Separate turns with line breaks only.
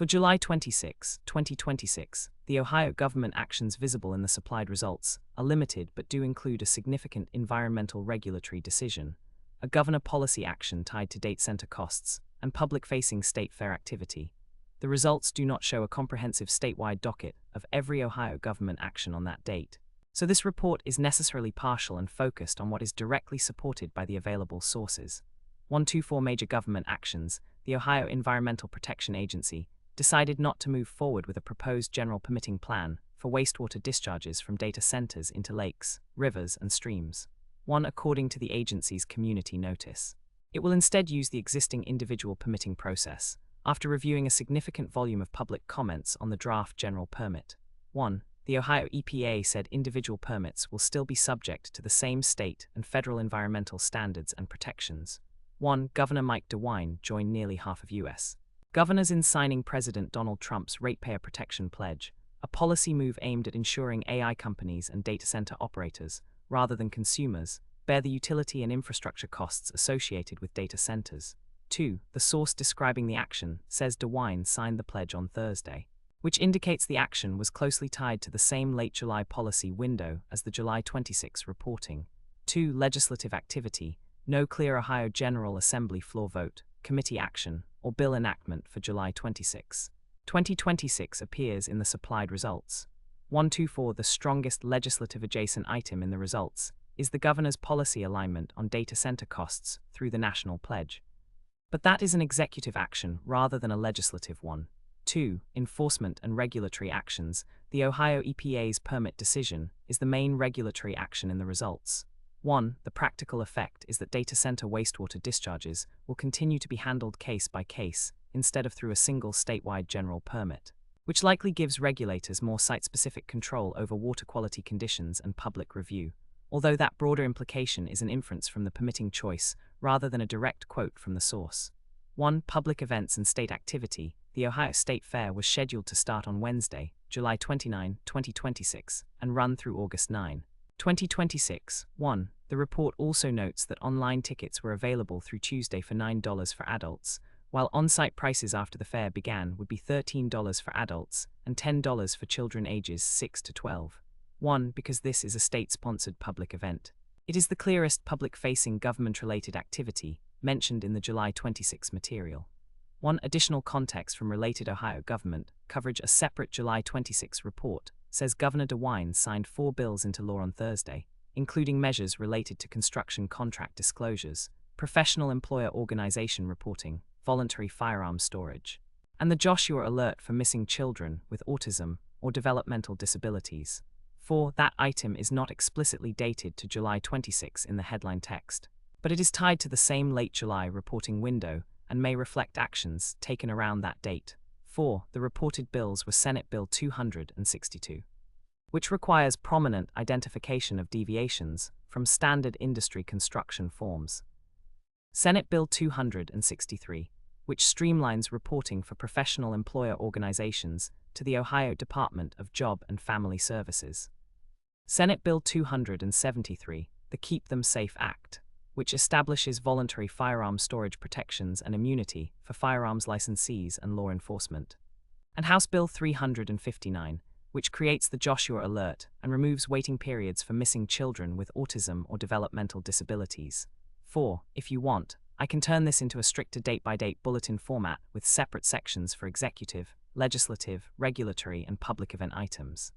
For July 26, 2026, the Ohio government actions visible in the supplied results are limited but do include a significant environmental regulatory decision, a governor policy action tied to data center costs, and public-facing state fair activity. The results do not show a comprehensive statewide docket of every Ohio government action on that date, so this report is necessarily partial and focused on what is directly supported by the available sources. 124 major government actions. The Ohio Environmental Protection Agency decided not to move forward with a proposed general permitting plan for wastewater discharges from data centers into lakes, rivers, and streams. One, according to the agency's community notice. It will instead use the existing individual permitting process, after reviewing a significant volume of public comments on the draft general permit. 1. The Ohio EPA said individual permits will still be subject to the same state and federal environmental standards and protections. 1. Governor Mike DeWine joined nearly half of U.S. governors in signing President Donald Trump's Ratepayer Protection Pledge, a policy move aimed at ensuring AI companies and data center operators, rather than consumers, bear the utility and infrastructure costs associated with data centers. 2. The source describing the action says DeWine signed the pledge on Thursday, which indicates the action was closely tied to the same late July policy window as the July 26 reporting. 2. Legislative activity. No clear Ohio General Assembly floor vote, committee action, or bill enactment for July 26. 2026 appears in the supplied results. 124. The strongest legislative adjacent item in the results is the governor's policy alignment on data center costs through the national pledge. But that is an executive action rather than a legislative one. 2. Enforcement and regulatory actions. The Ohio EPA's permit decision is the main regulatory action in the results. 1. The practical effect is that data center wastewater discharges will continue to be handled case by case instead of through a single statewide general permit, which likely gives regulators more site-specific control over water quality conditions and public review, although that broader implication is an inference from the permitting choice rather than a direct quote from the source. 1. Public events and state activity. The Ohio State Fair was scheduled to start on Wednesday, July 29, 2026, and run through August 9, 2026. 1. The report also notes that online tickets were available through Tuesday for $9 for adults, while on-site prices after the fair began would be $13 for adults and $10 for children ages 6 to 12. 1. Because this is a state-sponsored public event. It is the clearest public-facing government-related activity mentioned in the July 26 material. 1. Additional context from related Ohio government coverage. A separate July 26 report says Governor DeWine signed 4 bills into law on Thursday, including measures related to construction contract disclosures, professional employer organization reporting, voluntary firearm storage, and the Joshua Alert for missing children with autism or developmental disabilities. 4. That item is not explicitly dated to July 26 in the headline text, but it is tied to the same late July reporting window and may reflect actions taken around that date. 4. The reported bills were Senate Bill 262, which requires prominent identification of deviations from standard industry construction forms. Senate Bill 263, which streamlines reporting for professional employer organizations to the Ohio Department of Job and Family Services. Senate Bill 273, the Keep Them Safe Act, which establishes voluntary firearm storage protections and immunity for firearms licensees and law enforcement. And House Bill 359, which creates the Joshua Alert and removes waiting periods for missing children with autism or developmental disabilities. 4. If you want, I can turn this into a stricter date-by-date bulletin format with separate sections for executive, legislative, regulatory, and public event items.